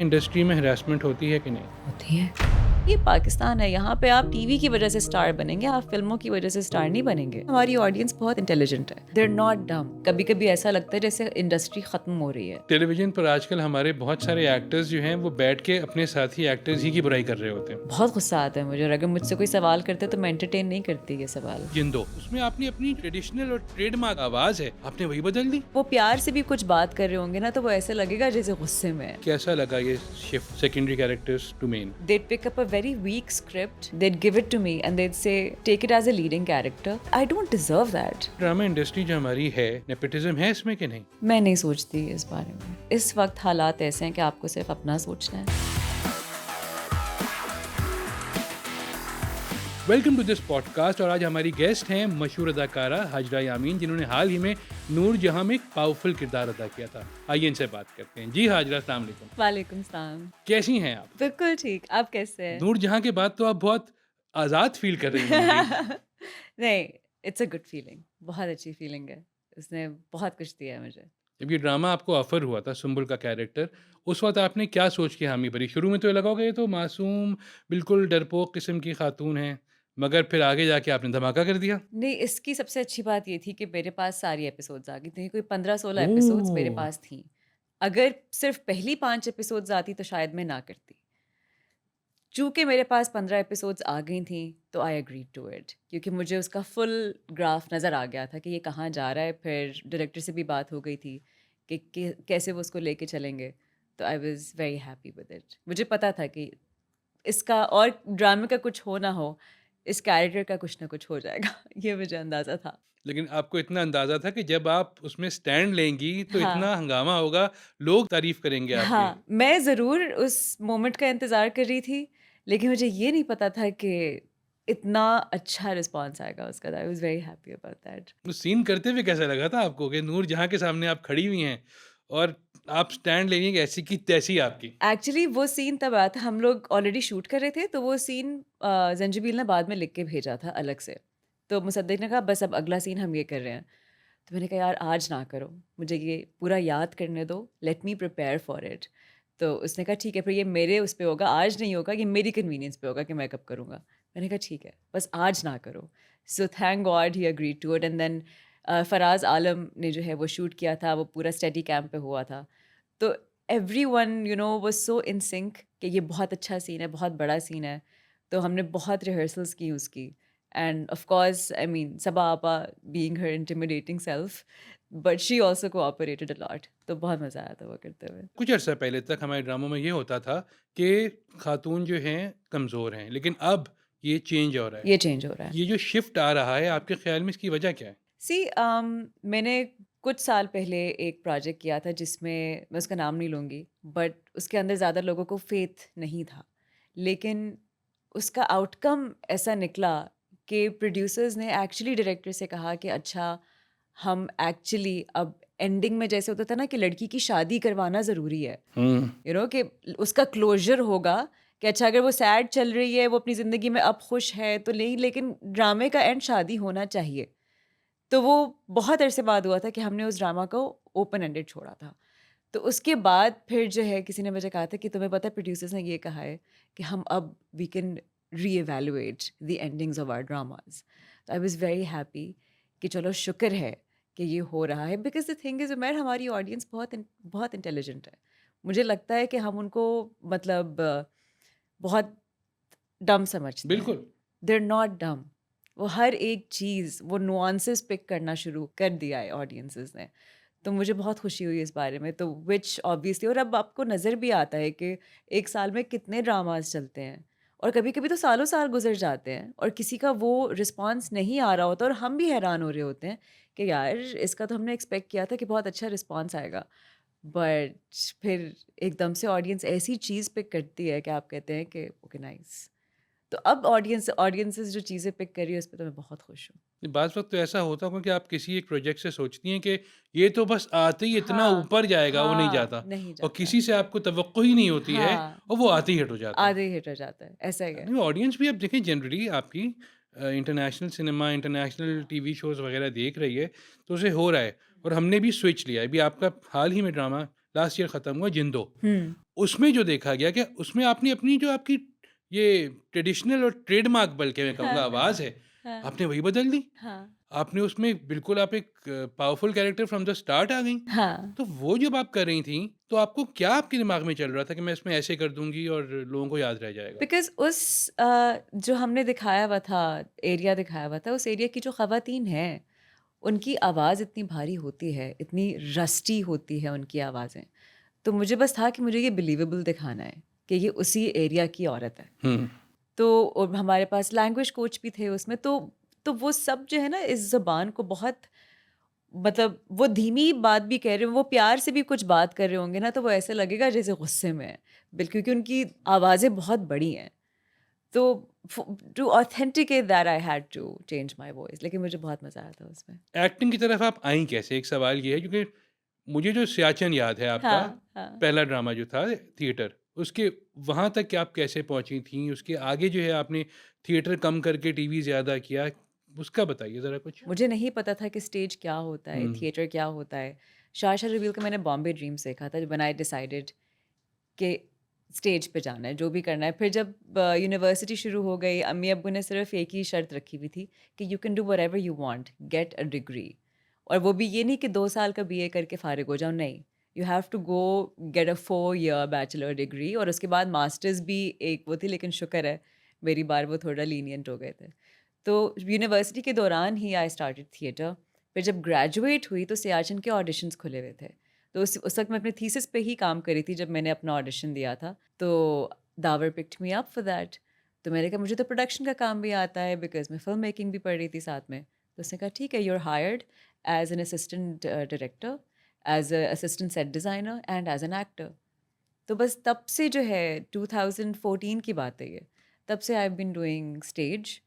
Industry में harassment होती है कि नहीं? होती है। ये पाकिस्तान है, यहाँ पे आप टीवी की वजह से स्टार बनेंगे, आप फिल्मों की वजह से स्टार नहीं बनेंगे। हमारी ऑडियंस बहुत इंटेलिजेंट है, दे आर नॉट डम। कभी कभी ऐसा लगता है जैसे इंडस्ट्री खत्म हो रही है। टेलीविजन पर आजकल हमारे बहुत सारे एक्टर्स जो हैं वो बैठ के अपने साथी एक्टर्स ही की बुराई कर रहे होते हैं। बहुत गुस्सा आता है मुझे, और अगर मुझसे कोई सवाल करते तो मैं एंटरटेन नहीं करती ये सवाल। जिंदो उसमें आपने अपनी ट्रेडिशनल और ट्रेडमार्क आवाज है, आपने वही बदल दी। वो प्यार से भी कुछ बात कर रहे होंगे ना, तो वो ऐसे लगेगा जैसे गुस्से में है। कैसा लगा ये shift secondary characters to main? They'd pick up a very weak script, they'd give it to me and they'd say, take it as a leading character. I don't deserve that. Drama industry जो हमारी है, nepotism है इसमें कि नहीं? मैं नहीं सोचती इस बारे में। इस वक्त हालात ऐसे हैं कि आपको सिर्फ अपना सोचना है। Welcome to this podcast. और आज हमारी गेस्ट हैं मशहूर अदाकारा हाजरा यामीन, जिन्होंने हाल ही में नूर जहां में एक पावरफुल किरदार अदा किया था। आइए इनसे बात करते हैं। जी हाजरा, अस्सलाम वालेकुम। वालेकुम सलाम। कैसी हैं आप? बिल्कुल ठीक, आप कैसे हैं? नूर जहां के बाद तो आप बहुत आज़ाद फील कर रही होंगी। नहीं, इट्स अ गुड फीलिंग, बहुत अच्छी फीलिंग है। उसने बहुत कुछ दिया है मुझे। जब ये ड्रामा आपको ऑफर हुआ था, सुंबुल का कैरेक्टर, उस वक्त आपने क्या सोच के हामी भरी? शुरू में तो ये लगा होगा ये तो मासूम, बिल्कुल डरपोक किस्म की खातून है, मगर फिर आगे जाके आपने धमाका कर दिया। नहीं, इसकी सबसे अच्छी बात ये थी कि मेरे पास सारी एपिसोड्स आ गई थी, कोई 15-16 एपिसोड्स मेरे ओह! पास थी। अगर सिर्फ पहली 5 एपिसोड्स आती तो शायद मैं ना करती। चूँकि मेरे पास 15 एपिसोड्स आ गई थी, तो आई एग्रीड टू इट, क्योंकि मुझे उसका फुल ग्राफ नज़र आ गया था कि ये कहाँ जा रहा है। फिर डायरेक्टर से भी बात हो गई थी कि कैसे वो उसको लेके चलेंगे। तो I was very happy with it. मुझे पता था कि इसका और ड्रामे का कुछ हो ना हो, इस कैरेक्टर का कुछ ना कुछ हो जाएगा। ये मुझे अंदाज़ा था। लेकिन आपको इतना अंदाज़ा था कि जब आप उसमें स्टैंड लेंगी, तो हाँ। इतना हंगामा होगा, लोग तारीफ़ करेंगे आपकी। हाँ, मैं ज़रूर उस मोमेंट का इंतज़ार कर रही थी, लेकिन मुझे ये नहीं पता था कि इतना अच्छा रिस्पॉन्स आएगा उसका। I was very happy about that. उस सीन करते हुए कैसा लगा था आपको कि नूर जहाँ के सामने आप खड़ी हुई हैं और आप स्टैंड ले रही हैं कि ऐसी की तैसी आपकी? एक्चुअली वो सीन तब आया था, हम लोग ऑलरेडी शूट कर रहे थे, तो वो सीन ज़ंजीबील ने बाद में लिख के भेजा था अलग से। तो मुसद्दिक ने कहा बस अब अगला सीन हम ये कर रहे हैं। तो मैंने कहा यार आज ना करो, मुझे ये पूरा याद करने दो, let me prepare for it. तो उसने कहा ठीक है, फिर ये मेरे उस पे होगा, आज नहीं होगा, ये मेरी कन्वीनियंस पे होगा कि मैं कब करूँगा। मैंने कहा ठीक है, बस आज ना करो। So thank god he agreed to it. And then Faraz Alam ने जो है वो शूट किया था, वो पूरा स्टेडी कैम्प पे हुआ था। तो everyone was so in sync कि ये बहुत अच्छा सीन है, बहुत बड़ा सीन है। तो हमने बहुत रिहर्सल्स की उसकी। And of course I mean Saba apa being her intimidating self, but she also cooperated a lot. तो बहुत मज़ा आया था वो करते हुए। कुछ अर्सा पहले तक हमारे ड्रामों में ये होता था कि खातून जो हैं कमज़ोर हैं, लेकिन अब ये चेंज हो रहा है। ये चेंज हो रहा है। ये जो शिफ्ट आ रहा है, आपके ख़्याल में इसकी वजह क्या है? सी मैंने कुछ साल पहले एक प्रोजेक्ट किया था जिसमें मैं उसका नाम नहीं लूँगी, बट उसके अंदर ज़्यादा लोगों को फेथ नहीं था। लेकिन उसका आउटकम ऐसा निकला कि प्रोड्यूसर्स ने एक्चुअली डायरेक्टर से कहा कि अच्छा, हम एक्चुअली अब एंडिंग में जैसे होता था ना कि लड़की की शादी करवाना ज़रूरी है, हुँ। कि उसका क्लोजर होगा कि अच्छा अगर वो सैड चल रही है, वो अपनी ज़िंदगी में अब खुश है तो नहीं, लेकिन ड्रामे का एंड शादी होना चाहिए। तो वो बहुत अरसे बाद हुआ था कि हमने उस ड्रामा को ओपन एंडेड छोड़ा था। तो उसके बाद फिर जो है किसी ने मुझे कहा था कि तुम्हें पता है प्रोड्यूसर्स ने ये कहा है कि हम अब we can reevaluate the endings of our dramas. तो आई वाज़ वेरी हैप्पी कि चलो शुक्र है कि ये हो रहा है, because the thing is Umair, हमारी ऑडियंस बहुत इंटेलिजेंट है। मुझे लगता है कि हम उनको मतलब बहुत डम समझते हैं। बिल्कुल। दे आर नॉट डम। वो हर एक चीज़, वो नुआंसेस पिक करना शुरू कर दिया है ऑडियंसेस ने। तो मुझे बहुत खुशी हुई इस बारे में, तो विच ऑब्वियसली, और अब आपको नज़र भी आता है कि एक साल में कितने ड्रामास चलते हैं, और कभी-कभी तो सालों-साल गुज़र जाते हैं और किसी का वो रिस्पॉन्स नहीं आ रहा होता, और हम भी हैरान हो रहे होते हैं कि यार इसका तो हमने एक्सपेक्ट किया था कि बहुत अच्छा रिस्पॉन्स आएगा। बट फिर एकदम से ऑडियंस ऐसी चीज़ पिक करती है कि आप कहते हैं कि ओके नाइस। तो अब ऑडियंसेस जो चीज़ें पिक कर रही है, उस पे तो मैं बहुत खुश हूँ। बाज़ वक़्त तो ऐसा होता होगा कि आप किसी एक प्रोजेक्ट से सोचती हैं कि ये तो बस आते ही इतना हाँ, ऊपर जाएगा, वो नहीं हाँ, जाता, नहीं और जाता। किसी से आपको तवक्को ही नहीं होती है हाँ, और वो आते ही हिट हो जाता है। आधे ही हिट हो जाता है, ऐसा ही है। नहीं, ऑडियंस भी अब देखें जनरली आपकी international cinema, international TV shows वग़ैरह देख रही है, तो उसे हो रहा है, और हमने भी स्विच लिया है। अभी आपका हाल ही में ड्रामा लास्ट ईयर ख़त्म हुआ जिंदो। हुँ। उसमें जो देखा गया कि उसमें आपने अपनी जो आपकी ये ट्रेडिशनल और ट्रेडमार्क बल्कि मैं कहूँगा हाँ, आवाज़ है, हाँ, आपने वही बदल दी। हाँ, आपने उसमें बिल्कुल आप एक powerful character from the start आ गईं। हाँ। तो वो जब आप कर रही थीं, तो आपको क्या आपके दिमाग में चल रहा था कि मैं इसमें ऐसे कर दूँगी और लोगों को याद रह जाएगा? बिकॉज़ उस जो हमने दिखाया हुआ था, एरिया दिखाया हुआ था, उस एरिया की जो ख़वातीन हैं, उनकी आवाज़ इतनी भारी होती है, इतनी रस्टी होती है उनकी आवाज़ें। तो मुझे बस था कि मुझे ये बिलीवेबल दिखाना है कि ये उसी एरिया की औरत है। हुँ। तो और हमारे पास लैंग्वेज कोच भी थे उसमें, तो वो सब जो है ना इस ज़बान को बहुत, मतलब वो धीमी बात भी कह रहे हो, वो प्यार से भी कुछ बात कर रहे होंगे ना, तो वो ऐसे लगेगा जैसे गुस्से में हैं। क्योंकि उनकी आवाज़ें बहुत बड़ी हैं। तो to authenticate that I had to change my voice, लेकिन मुझे बहुत मज़ा आया था उसमें। एक्टिंग की तरफ आप आईं कैसे? एक सवाल ये है क्योंकि मुझे जो सियाचिन याद है आपका, हाँ, हाँ। पहला ड्रामा जो था थिएटर, उसके वहाँ तक आप कैसे पहुँची थीं? उसके आगे जो है आपने थिएटर कम करके टीवी ज़्यादा किया, उसका बताइए ज़रा कुछ? मुझे नहीं पता था कि स्टेज क्या होता है, हुँ। थिएटर क्या होता है। शाह रिवील का मैंने बॉम्बे ड्रीम्स देखा था व्हेन आई डिसाइडेड कि स्टेज पे जाना है, जो भी करना है। फिर जब यूनिवर्सिटी शुरू हो गई, अम्मी-अब्बू ने सिर्फ़ एक ही शर्त रखी हुई थी कि you can do whatever you want, get a degree. और वो भी ये नहीं कि 2 साल का बीए करके फ़ारिग हो जाओ, नहीं। You have to go get a 4 year bachelor degree और उसके बाद मास्टर्स भी एक वो थी, लेकिन शुक्र है मेरी बार वो थोड़ा लीनिएंट हो गए थे। तो यूनिवर्सिटी के दौरान ही आई स्टार्टेड थिएटर। फिर जब ग्रेजुएट हुई तो सियाचिन के ऑडिशंस खुले हुए थे। तो उस वक़्त मैं अपने थीसिस पे ही काम कर रही थी जब मैंने अपना ऑडिशन दिया था। तो the power picked me up for that. तो मैंने कहा मुझे तो प्रोडक्शन का काम भी आता है बिकॉज़ मैं फ़िल्म मेकिंग भी पढ़ रही थी साथ में। तो उसने कहा ठीक है, you are hired as an assistant director, as a assistant set designer and as an actor. तो बस तब से जो है 2014 की बात है ये। तब से I have been doing stage.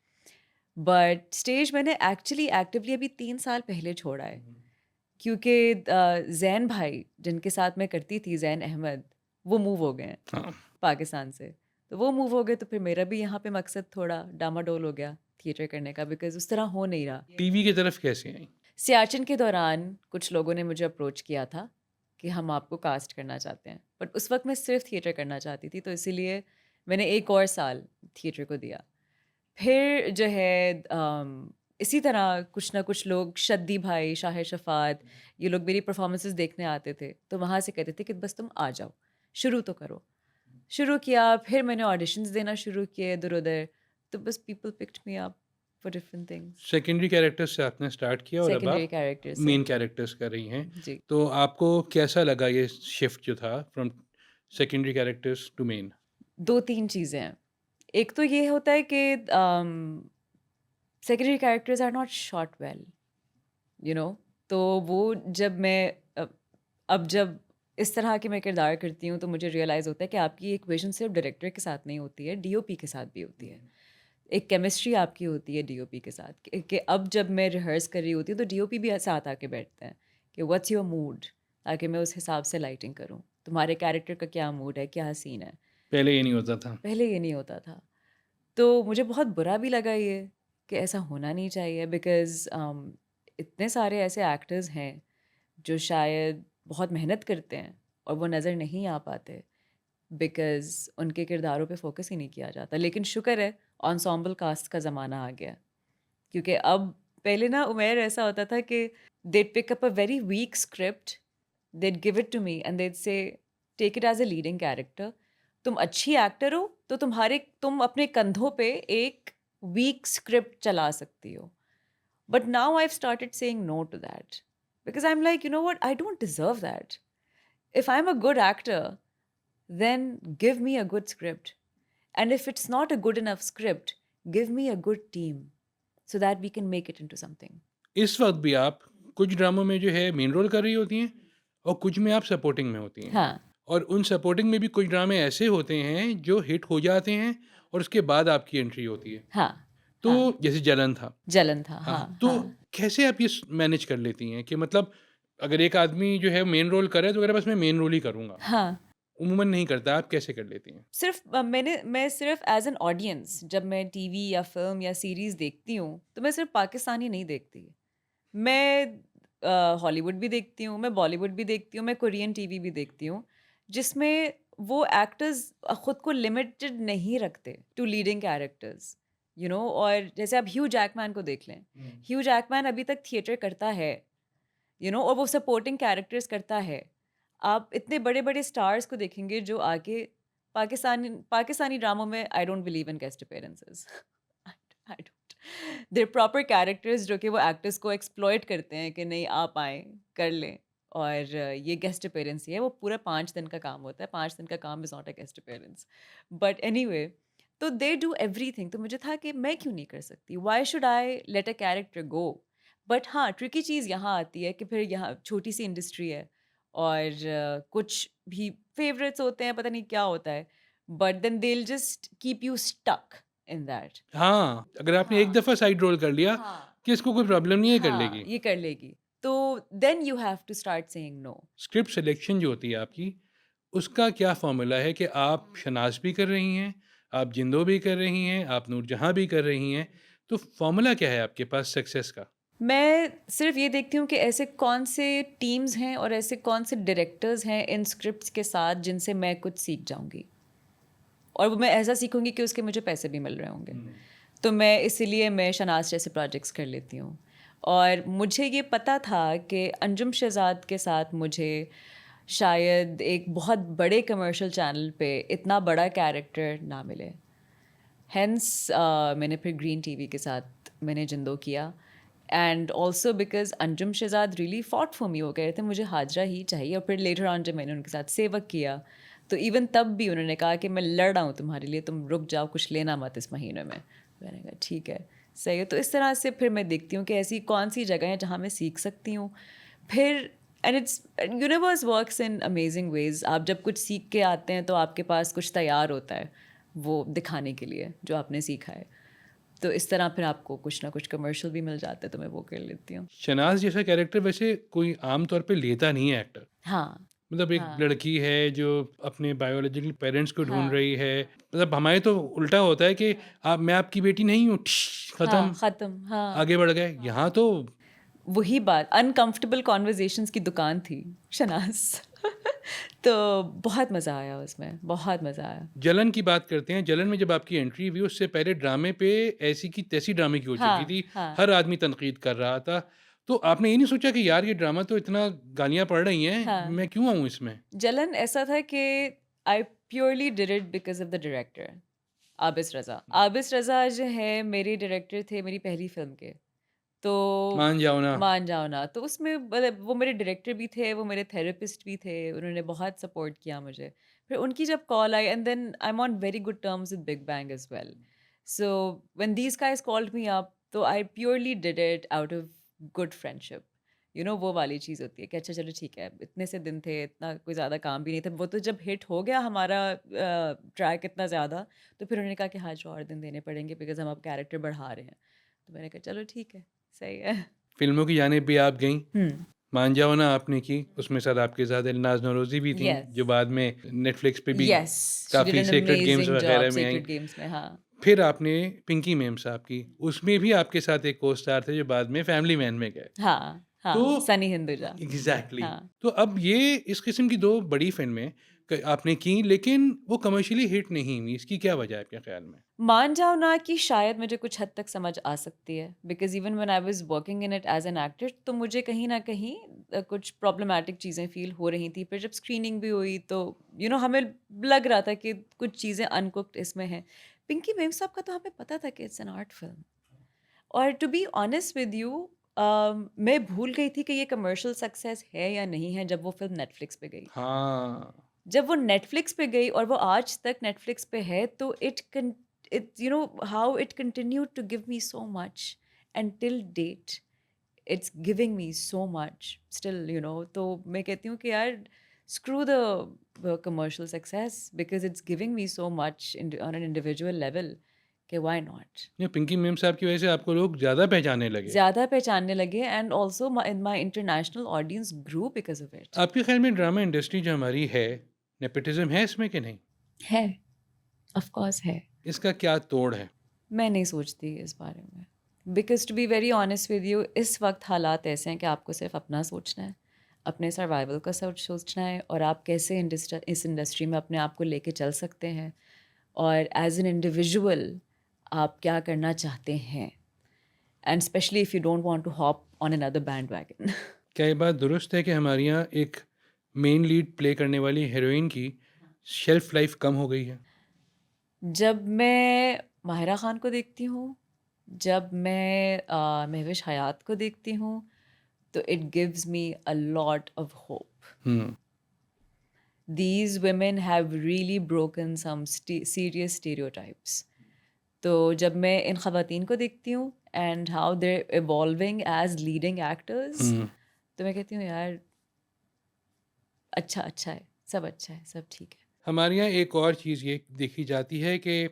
But stage मैंने एक्चुअली एक्टिवली अभी 3 साल पहले छोड़ा है। क्योंकि ज़ैन भाई जिनके साथ मैं करती थी, ज़ैन अहमद, वो मूव हो गए हैं हाँ। पाकिस्तान से। तो वो मूव हो गए तो फिर मेरा भी यहाँ पे मकसद थोड़ा डामाडोल हो गया थिएटर करने का, बिकॉज़ उस तरह हो नहीं रहा। टीवी की तरफ कैसे आईं? सियाचिन के दौरान कुछ लोगों ने मुझे अप्रोच किया था कि हम आपको कास्ट करना चाहते हैं। बट उस वक़्त मैं सिर्फ़ थिएटर करना चाहती थी, तो इसीलिए मैंने 1 और साल थिएटर को दिया। फिर जो है इसी तरह कुछ ना कुछ लोग, शद्दी भाई, शाहिर शफ़ात, ये लोग मेरी परफ़ॉर्मेंसेज़ देखने आते थे। तो वहाँ से कहते थे कि बस तुम आ जाओ, शुरू तो करो। शुरू किया, फिर मैंने ऑडिशंस देना शुरू किए इधर-उधर, तो बस people picked me up for different things. Secondary characters से आपने स्टार्ट किया और अब सेकेंडरी आप कैरेक्टर से। मेन कैरेक्टर्स कर रही हैं। जी। तो आपको कैसा लगा ये शिफ्ट जो था from secondary characters to main? 2-3 चीज़ें हैं। एक तो ये होता है कि secondary characters are not shot well, you know? तो वो जब मैं अब जब इस तरह के मैं किरदार करती हूँ तो मुझे रियलाइज़ होता है कि आपकी एक विज़न सिर्फ़ डायरेक्टर के साथ नहीं होती है, डीओपी के साथ भी होती है। एक केमिस्ट्री आपकी होती है डीओपी के साथ कि अब जब मैं रिहर्स कर रही होती हूँ तो डीओपी भी साथ आके बैठते हैं कि व्हाट्स योर मूड, ताकि मैं उस हिसाब से लाइटिंग करूँ। तुम्हारे कैरेक्टर का क्या मूड है, क्या सीन है? पहले ये नहीं होता था। पहले ये नहीं होता था। तो मुझे बहुत बुरा भी लगा ये कि ऐसा होना नहीं चाहिए, बिकॉज़ इतने सारे ऐसे एक्टर्स हैं जो शायद बहुत मेहनत करते हैं और वो नज़र नहीं आ पाते बिकॉज़ उनके किरदारों पे फ़ोकस ही नहीं किया जाता। लेकिन शुक्र है एन्सेम्बल कास्ट का ज़माना आ गया। क्योंकि अब पहले ना उमेर ऐसा होता था कि they'd pick up a very weak script, they'd give it to me and they'd say take it as a leading character. तुम अच्छी एक्टर हो तो तुम अपने कंधों पे एक वीक स्क्रिप्ट चला सकती हो। But now I have started saying no to that because I am like, you know what, I don't deserve that. If I am a good actor, then give me a good script. And if it's not a good enough script, give me a good team so that we can make it into something. इस वक़्त भी आप कुछ ड्रामों में जो है main role कर रही होती हैं और कुछ में आप सपोर्टिंग में होती हैं। हाँ, और उन सपोर्टिंग में भी कुछ ड्रामे ऐसे होते हैं जो हिट हो जाते हैं और उसके बाद आपकी एंट्री होती है। हाँ, हाँ। तो जैसे जलन था। जलन था, हाँ, हाँ, तो हाँ, कैसे आप ये मैनेज कर लेती हैं कि मतलब अगर एक आदमी जो है मेन रोल करे तो अगर बस मैं मेन रोल ही करूँगा, हाँ। उमूमन नहीं करता, आप कैसे कर लेती हैं? मैं सिर्फ़ एज़ एन ऑडियंस जब मैं टीवी या फ़िल्म या सीरीज़ देखती हूँ, तो मैं सिर्फ़ पाकिस्तानी नहीं देखती। मैं हॉलीवुड भी देखती हूँ, मैं बॉलीवुड भी देखती हूँ, मैं कोरियन टीवी भी देखती हूँ, जिसमें वो एक्टर्स खुद को लिमिटेड नहीं रखते टू लीडिंग कैरेक्टर्स, और जैसे आप ह्यू जैकमैन को देख लें। ह्यू जैकमैन अभी तक थिएटर करता है, और वो सपोर्टिंग कैरेक्टर्स करता है। आप इतने बड़े-बड़े स्टार्स को देखेंगे जो आगे पाकिस्तानी पाकिस्तानी ड्रामों में I don't believe in guest appearances. I don't. There proper characters जो कि वो एक्टर्स को एक्सप्लॉइट करते हैं कि नहीं आप आएँ, कर लें और ये गेस्ट अपीयरेंस ही है, वो पूरा 5 दिन का काम होता है, 5 दिन का काम is not a guest appearance. But anyway तो दे डू एवरीथिंग, तो मुझे था कि मैं क्यों नहीं कर सकती? Why should I let a character go? But हाँ, ट्रिकी चीज़ यहाँ आती है कि फिर यहाँ छोटी-सी इंडस्ट्री है और कुछ भी फ़ेवरेट्स होते हैं, पता नहीं क्या होता है, but then they will just keep you stuck in that. हाँ, अगर आपने एक हाँ, दफ़ा साइड रोल कर लिया हाँ, कि इसको कोई प्रॉब्लम नहीं है, कर हाँ, लेगी। ये कर लेगी। तो then you have to start saying no. Script selection जो होती है आपकी, उसका क्या फ़ॉर्मूला है कि आप शनाज़ भी कर रही हैं, आप जिंदो भी कर रही हैं, आप नूरजहाँ भी कर रही हैं, तो फ़ॉर्मूला क्या है आपके पास सक्सेस का? मैं सिर्फ़ ये देखती हूँ कि ऐसे कौन से टीम्स हैं और ऐसे कौन से डायरेक्टर्स हैं इन स्क्रिप्ट्स के साथ जिनसे मैं कुछ सीख जाऊँगी। और वो मैं ऐसा सीखूँगी कि उसके मुझे पैसे भी मिल रहे होंगे। तो मैं इसीलिए मैं शनाज़ जैसे प्रोजेक्ट्स कर लेती हूँ। और मुझे ये पता था कि अंजुम शहज़ाद के साथ मुझे शायद एक बहुत बड़े कमर्शियल चैनल पे इतना बड़ा कैरेक्टर ना मिले। हेंस मैंने फिर ग्रीन टीवी के साथ मैंने जिंदो किया and also because Anjum Shahzad really fought for me, हो गए थे मुझे हाजरा ही चाहिए। और फिर लेटर ऑन जब मैंने उनके साथ सेवक किया तो इवन तब भी उन्होंने कहा कि मैं लड़ रहा हूँ तुम्हारे लिए, तुम रुक जाओ, कुछ लेना मत इस महीने में। मैंने कहा ठीक है, सही है। तो इस तरह से फिर मैं देखती हूँ कि ऐसी कौन सी जगह है जहाँ मैं सीख सकती हूँ। फिर and it's universe works in amazing ways. आप जब कुछ सीख के आते हैं तो आपके पास कुछ तैयार होता है वो दिखाने के लिए जो आपने सीखा है। तो इस तरह फिर आपको कुछ ना कुछ कमर्शियल भी मिल जाता है, तो मैं वो कर लेती हूँ। शनाज़ जैसा कैरेक्टर वैसे कोई आम तौर पे लेता नहीं है एक्टर। हाँ, मतलब एक हाँ, लड़की है जो अपने बायोलॉजिकल पेरेंट्स को ढूँढ हाँ, रही है। मतलब हमारे तो उल्टा होता है कि आप मैं आपकी बेटी नहीं हूँ, हाँ, ख़त्म, ख़त्म, हाँ, आगे बढ़ गए। यहाँ तो वही बात अनकंफर्टेबल कन्वर्सेशंस की दुकान थी शनाज़। तो बहुत मज़ा आया उसमें, बहुत मज़ा आया। जलन की बात करते हैं। जलन में जब आपकी एंट्री हुई, उससे पहले ड्रामे पे ऐसी की तैसी ड्रामे की हो चुकी हाँ, थी। हाँ, हर आदमी तनकीद कर रहा था। तो आपने ये नहीं सोचा कि यार ये ड्रामा तो इतना गालियाँ पड़ रही हैं, हाँ। मैं क्यों आऊँ इसमें? जलन ऐसा था कि I purely did it because of the director Abis Raza. Abis Raza जो है मेरे डायरेक्टर थे मेरी पहली फ़िल्म के। तो मान जाओ ना। मान जाओ ना, तो उसमें मतलब वो मेरे डायरेक्टर भी थे, वो मेरे थेरेपिस्ट भी थे, उन्होंने बहुत सपोर्ट किया मुझे। फिर उनकी जब कॉल आई and then I am on very good terms with Big Bang as well. So when these guys called me up तो I purely did it out of good friendship. वो वाली चीज़ होती है कि अच्छा चलो ठीक है, इतने से दिन थे, इतना कोई ज़्यादा काम भी नहीं था। वो तो जब हिट हो गया हमारा ट्रैक इतना ज़्यादा, तो फिर उन्होंने कहा कि हाँ, जो और दिन देने पड़ेंगे बिकॉज़ हम अब कैरेक्टर बढ़ा रहे हैं। तो मैंने कहा चलो ठीक है, सही है। फ़िल्मों की जानिब भी आप गईं। हुँ। मान जाओ ना आपने की, उसमें शायद आपके साथ एलनाज़ नौरोज़ी भी थीं, येस, जो बाद में नेटफ्लिक्स पे भी येस, शी डिड काफ़ी an Sacred Games amazing job वगैरह में आईं। सेक्रेड गेम्स में, हाँ। फिर आपने पिंकी मैम साहब की, उसमें भी आपके साथ एक को-स्टार थे जो बाद में फैमिली मैन में गए। हाँ, तो हाँ, सनी हिंदुजा। एग्ज़ैक्टली। हाँ। तो अब ये इस किस्म की 2 बड़ी फ़िल्में क आपने की, लेकिन वो कमर्शियली हिट नहीं हुई, इसकी क्या वजह है आपके ख़्याल में? मान जाओ ना कि शायद मुझे कुछ हद तक समझ आ सकती है because even when I was working in it as an actor तो मुझे कहीं न कहीं कुछ प्रॉब्लमैटिक चीज़ें फ़ील हो रही थी। फिर जब स्क्रीनिंग भी हुई तो हमें लग रहा था कि कुछ चीज़ें अनकुक्ड इसमें हैं। पिंकी मेम साहब का तो हमें पता था कि इट्स एन आर्ट फ़िल्म। और to be honest with you मैं भूल गई थी कि ये कमर्शियल सक्सेस है या नहीं है जब वो फ़िल्म नेटफ्लिक्स पे गई। हाँ। जब वो नेटफ्लिक्स पे गई और वो आज तक नेटफ्लिक्स पे है तो it how it continued to give me so much and till date it's giving me so much still तो मैं कहती हूँ कि यार screw the commercial success because it's giving me so much on an individual level कि why not. ये Pinky ma'am साहब की वजह से आपको लोग ज़्यादा पहचानने लगे। ज़्यादा पहचानने लगे and also my international audience grew because of it. आपके ख़्याल में ड्रामा इंडस्ट्री जो हमारी है, नेपोटिज़्म है इसमें कि नहीं? है, ऑफ कोर्स है। इसका क्या तोड़ है? मैं नहीं सोचती इस बारे में। Because to be very honest with you, इस वक़्त हालात ऐसे हैं कि आपको सिर्फ़ अपना सोचना है, अपने सर्वाइवल का सोचना है और आप कैसे इस इंडस्ट्री में अपने आप को लेके चल सकते हैं और एज़ एन इंडिविजुअल आप क्या करना चाहते हैं, and specially if you don't want to hop on another bandwagon. क्या ये बात दुरुस्त है कि हमारे यहाँ एक मेन लीड प्ले करने वाली हीरोइन की शेल्फ लाइफ कम हो गई है? जब मैं माहिरा ख़ान को देखती हूँ, जब मैं महविश हयात को देखती हूँ, तो it gives me a lot of hope. Hmm. These women have really broken some serious stereotypes. तो जब मैं इन ख़वातीन को देखती हूँ and how they evolving as leading actors, हुँ। तो मैं कहती हूँ यार अच्छा अच्छा है, सब अच्छा है, सब ठीक है। हमारे यहाँ एक और चीज़ ये देखी जाती है कि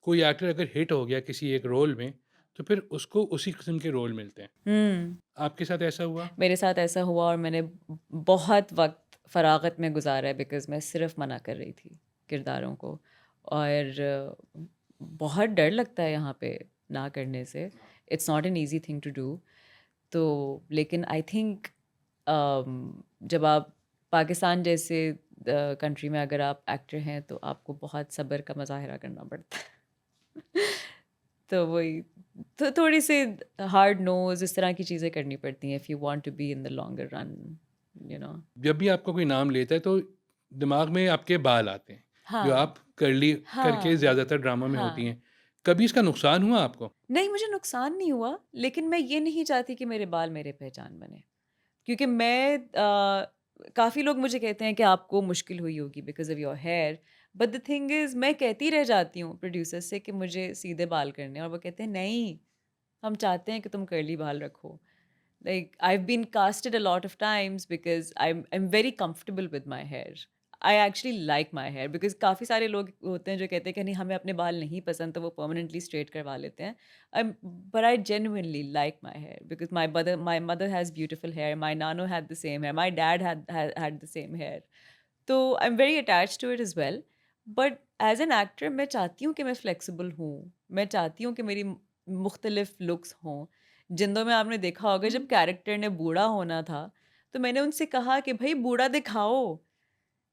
कोई एक्टर अगर हिट हो गया किसी एक रोल में, तो फिर उसको उसी किस्म के रोल मिलते हैं। हुँ, आपके साथ ऐसा हुआ? मेरे साथ ऐसा हुआ और मैंने बहुत वक़्त फ़राग़त में गुज़ारा है बिकॉज़ मैं सिर्फ़ मना कर रही थी किरदारों को और बहुत डर लगता है यहाँ पे ना करने से। It's not an easy thing to do. तो लेकिन आई थिंक जब आप पाकिस्तान जैसे कंट्री में अगर आप एक्टर हैं तो आपको बहुत सब्र का मुज़ाहिरा करना पड़ता है। तो वही तो थोड़ी सी हार्ड नोज़ इस तरह की चीज़ें करनी पड़ती हैं if you want to be in the longer run, you know. जब भी आपका कोई नाम लेता है तो दिमाग में आपके बाल आते हैं, जो हाँ, आप कर्ली करके हाँ, ज़्यादातर ड्रामा में होती हाँ। हैं। कभी इसका नुकसान हुआ आपको? नहीं, मुझे नुकसान नहीं हुआ, लेकिन मैं ये नहीं चाहती कि मेरे बाल मेरे पहचान बने। क्योंकि मैं काफ़ी लोग मुझे कहते हैं कि आपको मुश्किल हुई होगी because of your hair, but the thing is मैं कहती रह जाती हूँ प्रोड्यूसर से कि मुझे सीधे बाल करने हैं और वो कहते हैं नहीं, हम चाहते हैं कि तुम कर्ली बाल रखो। Like I've been casted a lot of times because I'm very comfortable with my hair. I actually like my hair because काफ़ी सारे लोग होते हैं जो कहते हैं कि नहीं हमें अपने बाल नहीं पसंद तो वो परमानेंटली स्ट्रेट करवा लेते हैं. But I genuinely like my hair because my mother has beautiful hair. My nano had the same hair. My dad had the same hair. तो I'm very attached to it as well. But as an actor मैं चाहती हूँ कि मैं flexible हूँ. मैं चाहती हूँ कि मेरी मुख्तलिफ लुक्स हों. जिंदों में आपने देखा होगा जब कैरेक्टर ने बूढ़ा होना था, तो मैंने उनसे कहा कि भई बूढ़ा दिखाओ,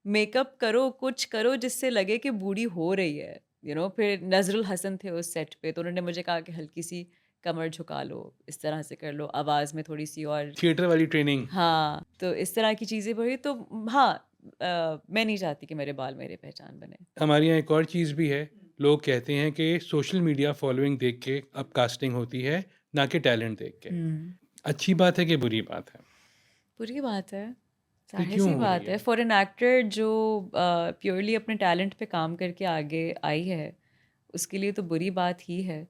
मेकअप करो, कुछ करो जिससे लगे कि बूढ़ी हो रही है। फिर नज़रुल हसन थे उस सेट पे, तो उन्होंने मुझे कहा कि हल्की-सी कमर झुका लो, इस तरह से कर लो, आवाज़ में थोड़ी-सी और थिएटर वाली ट्रेनिंग। हाँ, तो इस तरह की चीज़ें बढ़ी तो हाँ, मैं नहीं चाहती कि मेरे बाल मेरी पहचान बने। हमारे यहाँ एक और चीज़ भी है, लोग कहते हैं कि सोशल मीडिया फॉलोइंग देख के अब कास्टिंग होती है, ना कि टैलेंट देख के। हुँ। अच्छी बात है कि बुरी बात है? बुरी बात है, फिर क्यों ज़ाहिर-सी हो रही बात है है? फॉर एन एक्टर जो प्योरली अपने टैलेंट पे काम करके आगे आई है, उसके लिए तो बुरी बात ही है।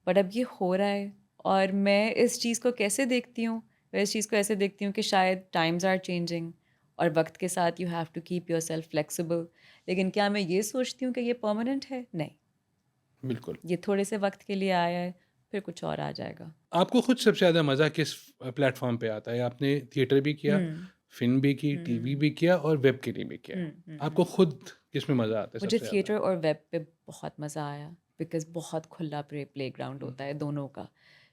बट अब ये हो रहा है और मैं इस चीज़ को कैसे देखती हूँ? मैं इस चीज़ को ऐसे देखती हूँ कि शायद टाइम्स आर चेंजिंग और वक़्त के साथ you have to keep yourself flexible. लेकिन क्या मैं ये सोचती हूँ कि ये परमानेंट है? नहीं, बिल्कुल। ये थोड़े से वक़्त के लिए आया है, फिर कुछ और आ जाएगा। आपको खुद सबसे ज़्यादा मज़ा किस प्लेटफ़ॉर्म पे आता है? आपने थिएटर भी किया, हुँ, फ़िल्म भी की, टीवी हुँ, भी किया और वेब के लिए भी किया। हुँ, हुँ, आपको हुँ। खुद किसमें मज़ा आता है मुझे सबसे ज़्यादा? थिएटर और वेब पे बहुत मज़ा आया बिकॉज़ बहुत खुला प्लेग्राउंड हुँ। होता है दोनों का।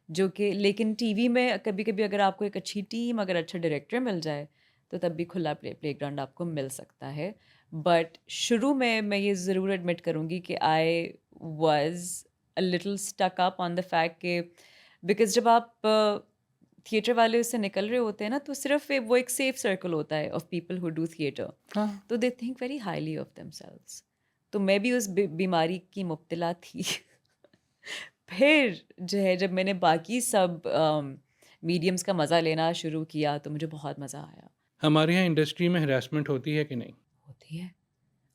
जो कि लेकिन टीवी में कभी-कभी अगर आपको एक अच्छी टीम, अगर अच्छा डायरेक्टर मिल जाए, तो तब भी खुला प्लेग्राउंड आपको मिल सकता है। बट शुरू में मैं ये ज़रूर एडमिट करूँगी कि I was a little stuck up on the fact कि बिकॉज़ जब आप थिएटर वाले उससे निकल रहे होते हैं ना, तो सिर्फ़ वो एक सेफ सर्कल होता है of people who do theatre. हाँ। तो they think very highly of themselves. तो मैं भी उस बीमारी की मुब्तला थी। फिर जो है जब मैंने बाकी सब मीडियम्स का मज़ा लेना शुरू किया तो मुझे बहुत मज़ा आया। हमारे यहाँ इंडस्ट्री में हैरेसमेंट होती है कि नहीं? होती है।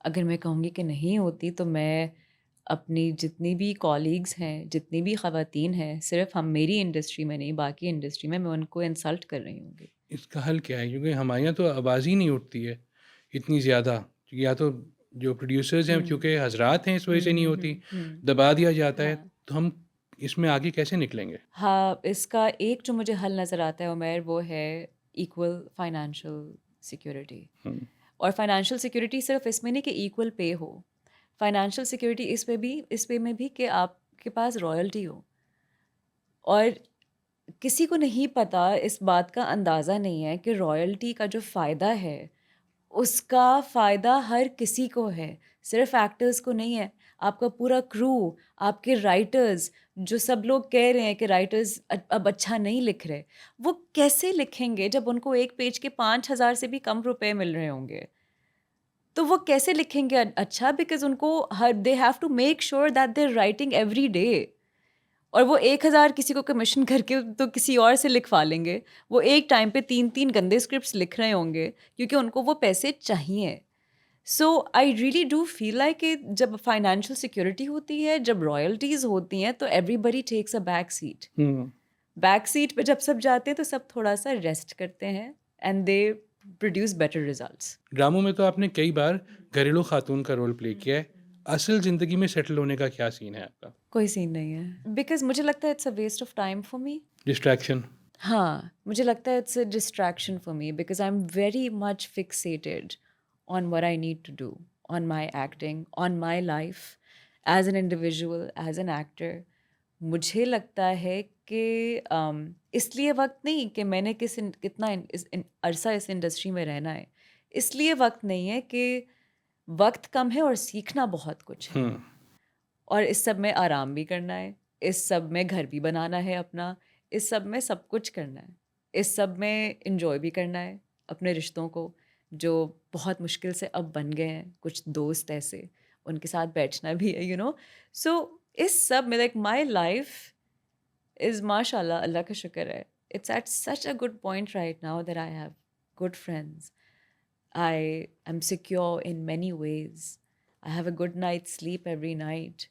अगर मैं कहूँगी कि नहीं होती तो मैं अपनी जितनी भी कॉलीग्स हैं, जितनी भी ख़वातीन हैं, सिर्फ़ हम मेरी इंडस्ट्री में नहीं बाकी इंडस्ट्री में मैं उनको इंसल्ट कर रही होंगी। इसका हल क्या है? क्योंकि हमारे यहाँ तो आवाज़ ही नहीं उठती है इतनी ज़्यादा। या तो जो प्रोड्यूसर्स हैं हुँ। क्योंकि हज़रात हैं इस वजह से हुँ, नहीं हुँ, होती, हुँ, हुँ। दबा दिया जाता है, हाँ। तो हम इसमें आगे कैसे निकलेंगे? हाँ, इसका एक जो मुझे हल नज़र आता है उमैर वो है इक्वल फाइनेंशियल सिक्योरिटी। हुँ। और फाइनेंशियल सिक्योरिटी सिर्फ इसमें नहीं कि इक्वल पे हो। फाइनेंशियल सिक्योरिटी इस पे में भी कि आपके पास रॉयल्टी हो। और किसी को नहीं पता, इस बात का अंदाज़ा नहीं है कि रॉयल्टी का जो फ़ायदा है, उसका फ़ायदा हर किसी को है, सिर्फ़ एक्टर्स को नहीं है। आपका पूरा क्रू, आपके राइटर्स, जो सब लोग कह रहे हैं कि राइटर्स अब अच्छा नहीं लिख रहे, वो कैसे लिखेंगे जब उनको एक पेज के 5,000 से भी कम रुपए मिल रहे होंगे? तो वो कैसे लिखेंगे अच्छा? बिकॉज़ उनको हर they have to make sure that they are writing every day. और वो 1000 किसी को कमीशन करके तो किसी और से लिखवा लेंगे। वो एक टाइम पे 3-3 गंदे स्क्रिप्ट्स लिख रहे होंगे क्योंकि उनको वो पैसे चाहिए। So I really do feel like कि जब फाइनेंशियल सिक्योरिटी होती है, जब रॉयल्टीज़ होती हैं, तो everybody takes a back seat. Hmm. Back seat पे जब सब जाते हैं तो सब थोड़ा-सा रेस्ट करते हैं and they produce better results. ड्रामों में तो आपने कई बार घरेलू खातून का रोल प्ले किया है। असल ज़िंदगी में सेटल होने का क्या सीन है आपका? कोई सीन नहीं है। बिकॉज़ मुझे लगता है it's a waste of time for me. Distraction? हाँ, मुझे लगता है it's a distraction for me because I am very much fixated on what I need to do, on my acting, on my life as an individual, as an actor. मुझे लगता है कि इसलिए वक़्त नहीं कि मैंने कितना अरसा इस इंडस्ट्री में रहना है। इसलिए वक़्त नहीं है कि वक़्त कम है और सीखना बहुत कुछ है। हुँ। और इस सब में आराम भी करना है, इस सब में घर भी बनाना है अपना, इस सब में सब कुछ करना है। इस सब में एन्जॉय भी करना है अपने रिश्तों को, जो बहुत मुश्किल से अब बन गए हैं, कुछ दोस्त ऐसे, उनके साथ बैठना भी है, यू नो। सो इस सब में लाइक माय लाइफ इज़ माशाल्लाह, अल्लाह का शुक्र है, it's at such a good point right now that I have good friends. I am secure in many ways. I have a good night's sleep every night.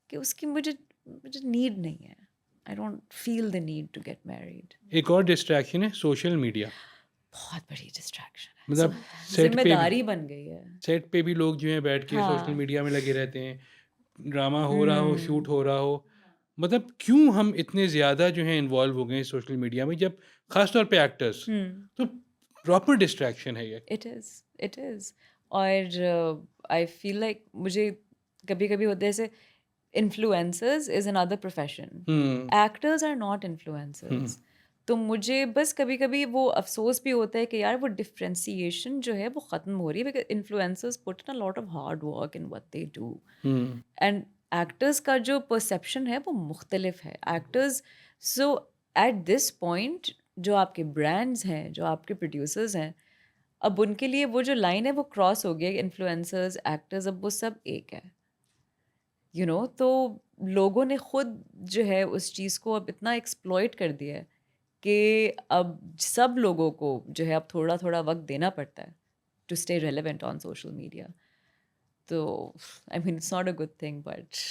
कि उसकी मुझे मुझे need नहीं है। I don't feel the need to get married. एक और distraction है social media. बहुत बड़ी डिस्ट्रैक्शन है। मतलब सेट पे भी ज़िम्मेदारी बन गई है। सेट पे भी लोग जो हैं बैठ के सोशल हाँ। मीडिया में लगे रहते हैं। ड्रामा हो रहा हो, शूट हुँ। हो रहा हो। मतलब क्यों हम इतने ज़्यादा जो हैं इन्वॉल्व हो गए हैं सोशल मीडिया में, जब ख़ास तौर पे एक्टर्स, हुँ। तो प्रॉपर डिस्ट्रैक्शन है ये। It is, it is. और आई फ़ील लाइक मुझे कभी-कभी होता है जैसे influencers is another profession. Hmm, actors are not hmm, influencers. तो मुझे बस कभी-कभी वो अफ़सोस भी होता है कि यार वो डिफ़रेंशिएशन जो है वो ख़त्म हो रही है because influencers put in a lot of hard work in what they do. Hmm. And actors का जो परसेप्शन है वो मुख्तलिफ है। Actors so at this point जो आपके ब्रांड्स हैं, जो आपके प्रोड्यूसर्स हैं, अब उनके लिए वो जो लाइन है वो क्रॉस हो गई है। इन्फ्लुएंसर्स, एक्टर्स, अब वो सब एक है। तो लोगों ने खुद जो है उस चीज़ को अब इतना एक्सप्लॉइट कर दिया है कि अब सब लोगों को जो है अब थोड़ा-थोड़ा वक़्त देना पड़ता है to stay relevant on social media. तो I mean it's not a good thing but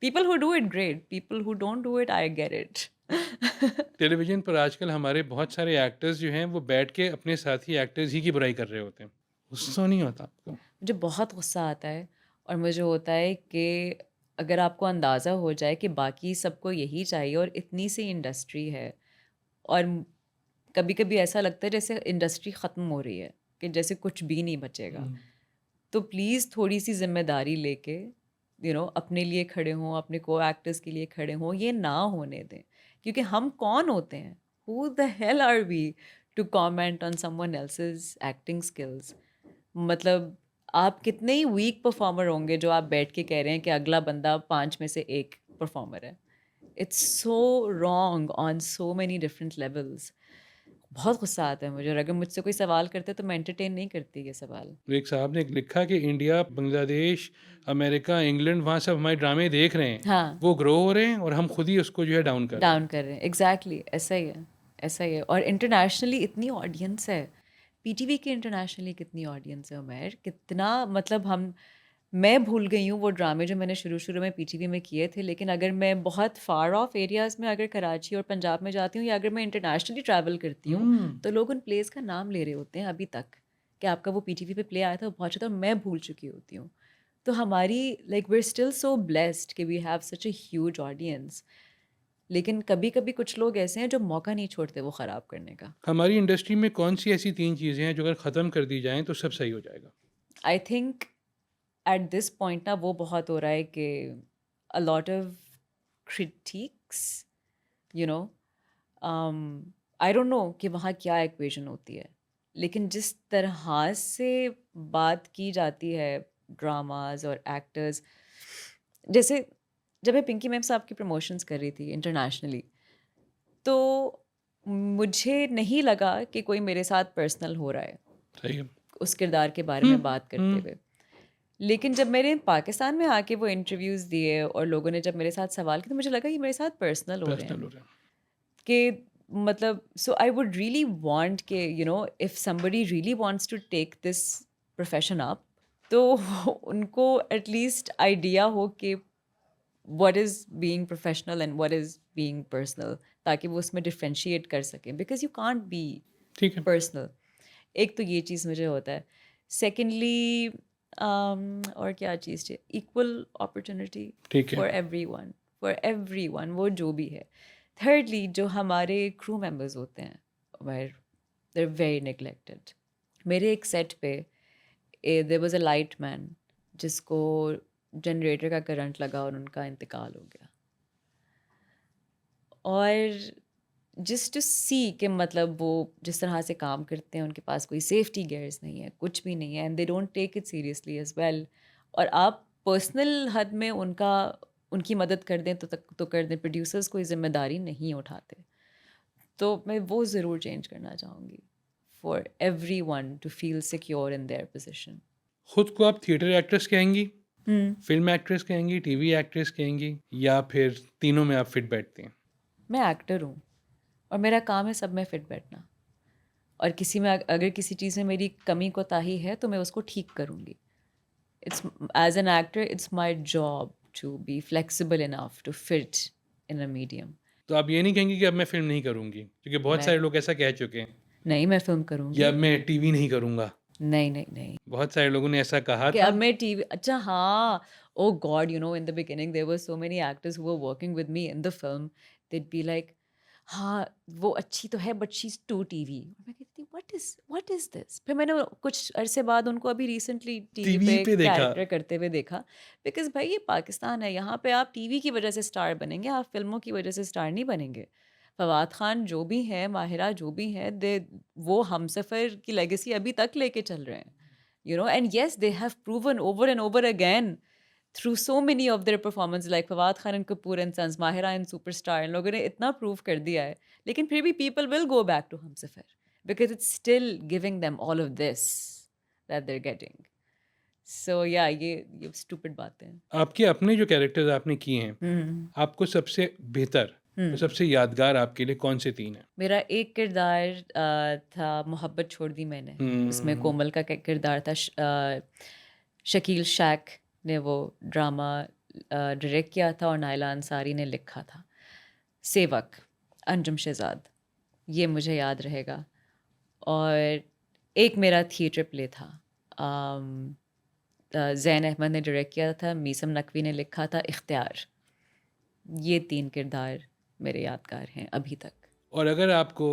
people who do it great, people who don't do it I get it. Television पर आजकल हमारे बहुत सारे एक्टर्स जो हैं वो बैठ के अपने साथी एक्टर्स ही की बुराई कर रहे होते हैं। गुस्सा नहीं आता आपको? मुझे बहुत गुस्सा आता है और मुझे होता है कि अगर आपको अंदाज़ा हो जाए कि बाकी सबको यही चाहिए और इतनी सी इंडस्ट्री है और कभी-कभी ऐसा लगता है जैसे इंडस्ट्री ख़त्म हो रही है, कि जैसे कुछ भी नहीं बचेगा। हुँ। तो प्लीज़ थोड़ी-सी ज़िम्मेदारी लेके अपने लिए खड़े हों, अपने को-एक्टर्स के लिए खड़े हों, ये ना होने दें। क्योंकि हम कौन होते हैं? Who the hell are we to comment on someone else's acting skills? मतलब आप कितने ही वीक परफ़ॉर्मर होंगे जो आप बैठ के कह रहे हैं कि अगला बंदा 5 में से 1 परफ़ॉर्मर है। It's so wrong on so many different levels. बहुत गुस्सा आता है मुझे और अगर मुझसे कोई सवाल करते तो मैं एंटरटेन नहीं करती ये सवाल। एक साहब ने लिखा कि इंडिया, बांग्लादेश, अमेरिका, इंग्लैंड, वहाँ सब हमारे ड्रामे देख रहे हैं। हाँ, वो ग्रो हो रहे हैं और हम खुद ही उसको जो है डाउन कर रहे हैं। डाउन कर रहे हैं। एग्ज़ैक्टली ऐसा ही है, ऐसा ही है और इंटरनेशनली इतनी ऑडियंस है। पीटीवी की इंटरनेशनली कितनी ऑडियंस है उमैर, कितना मतलब मैं भूल गई हूँ वो ड्रामे जो मैंने शुरू-शुरू में पीटीवी में किए थे, लेकिन अगर मैं बहुत फ़ार ऑफ एरियाज़ में अगर कराची और पंजाब में जाती हूँ या अगर मैं इंटरनेशनली ट्रैवल करती हूँ, हुँ। तो लोग उन प्लेस का नाम ले रहे होते हैं अभी तक, कि आपका वो पीटीवी पे प्ले आया था, वो बहुत अच्छा था और मैं भूल चुकी होती हूँ। तो हमारी like we are still so blessed कि we have such a huge audience. लेकिन कभी-कभी कुछ लोग ऐसे हैं जो मौका नहीं छोड़ते वो ख़राब करने का। हमारी इंडस्ट्री में कौन-सी ऐसी 3 चीज़ें हैं जो अगर ख़त्म कर दी जाएँ तो सब सही हो जाएगा? I think at this point ना वो बहुत हो रहा है कि a lot of critics max, you know. I don't know कि वहाँ क्या इक्वेशन होती है, लेकिन जिस तरह से बात की जाती है ड्रामाज और एक्टर्स, जैसे जब मैं पिंकी मैम साहब की प्रमोशंस कर रही थी इंटरनेशनली, तो मुझे नहीं लगा कि कोई मेरे साथ पर्सनल हो रहा है सही है। उस किरदार के बारे हुँ, में बात करते हुँ। हुए। लेकिन जब मैंने पाकिस्तान में आके वो इंटरव्यूज़ दिए और लोगों ने जब मेरे साथ सवाल किए, तो मुझे लगा ये मेरे साथ पर्सनल हो रहे हैं। पर्सनल हो रहा है। कि मतलब so I would really want के if somebody really wants to take this profession up, तो उनको एटलीस्ट आइडिया हो कि what is being professional and what is being personal, ताकि वो उसमें डिफरेंशिएट कर सकें, बिकॉज़ यू कांट बी ठीक है, पर्सनल। एक तो ये चीज़ मुझे होता है। सेकेंडली और क्या चीज़ थी, इक्वल अपॉर्चुनिटी ठीक है। फॉर एवरीवन, वो जो भी है। थर्डली, जो हमारे क्रू मेंबर्स होते हैं, where they are very neglected. मेरे एक सेट पे there was a light man जिसको जनरेटर का करंट लगा और उनका इंतकाल हो गया। और जस्ट टू सी कि मतलब वो जिस तरह से काम करते हैं, उनके पास कोई सेफ्टी गियर्स नहीं है, कुछ भी नहीं है, and they don't take it seriously as well. और आप पर्सनल हद में उनकी मदद कर दें तो कर दें, प्रोड्यूसर्स कोई जिम्मेदारी नहीं उठाते। तो मैं वो ज़रूर चेंज करना चाहूँगी, for every one two feel secure in their position. खुद को आप थिएटर एक्ट्रेस कहेंगी, हम्म। फ़िल्म एक्ट्रेस कहेंगी, टीवी एक्ट्रेस कहेंगी या फिर तीनों में आप फिट बैठती हैं? मैं एक्टर हूँ और मेरा काम है सब में फिट बैठना। और किसी में अगर किसी चीज़ में मेरी कमी कोताही है तो मैं उसको ठीक करूँगी। It's as an actor, it's my job to be flexible enough to fit in a medium. तो आप ये नहीं कहेंगी कि अब मैं फ़िल्म नहीं करूँगी? क्योंकि बहुत मैं सारे लोग ऐसा कह चुके हैं, नहीं, मैं फ़िल्म या करूँगी। अब मैं टीवी नहीं करूँगा। नहीं, नहीं, नहीं। बहुत सारे लोगों ने ऐसा कहा कि था। अब मैं टीवी, अच्छा हाँ, ओह God, in the beginning there were so many actors who were working with me in the film. They'd be like, हाँ, वो अच्छी तो है but she is too TV. मैं कहती थी व्हाट इज़ दिस? फिर मैंने कुछ अरसे बाद उनको अभी रिसेंटली टीवी टीवी पे पे देखा। कैरेक्टर करते हुए देखा। बिकॉज़ भाई ये पाकिस्तान है, यहाँ पे आप टीवी की वजह से स्टार बनेंगे, आप फ़िल्मों की वजह से स्टार नहीं बनेंगे। फवाद खान जो भी हैं, माहिरा जो भी हैं, वो हमसफ़र की लेगेसी अभी तक लेके चल रहे हैं। And yes, they have proven over and over again through so many of their performances, like Fawad Khan and Kapoor and Sons, Mahira and Superstar, इन लोगों ने इतना प्रूव कर दिया है, लेकिन फिर भी people will go back to Humsafar because it's still giving them all of this that they're getting. So yeah, ये stupid बातें हैं। आपके अपने जो कैरेक्टर्स आपने किए हैं, हुँ, आपको सबसे बेहतर और हुँ। सबसे यादगार आपके लिए कौन से 3 हैं? मेरा एक किरदार था मोहब्बत छोड़ दी मैंने। उसमें हुँ, कोमल का किरदार था। शकील शैक ने वो ड्रामा डायरेक्ट किया था और नायला अंसारी ने लिखा था। सेवक, अंजुम शहज़ाद, ये मुझे याद रहेगा। और एक मेरा थिएटर प्ले था, ज़ैन अहमद ने डायरेक्ट किया था, मीसम नकवी ने लिखा था, इख्तियार। ये 3 किरदार मेरे यादगार हैं अभी तक। और अगर आपको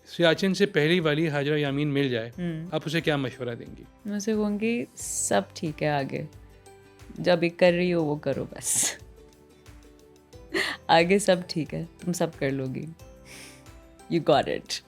सियाचिन से पहली वाली हाजरा यामीन मिल जाए, हुँ। आप उसे क्या मशवरा देंगी? मैं उसे कहूँगी सब ठीक है आगे, जो अभी कर रही हो वो करो बस। आगे सब ठीक है, तुम सब कर लोगी। You got it.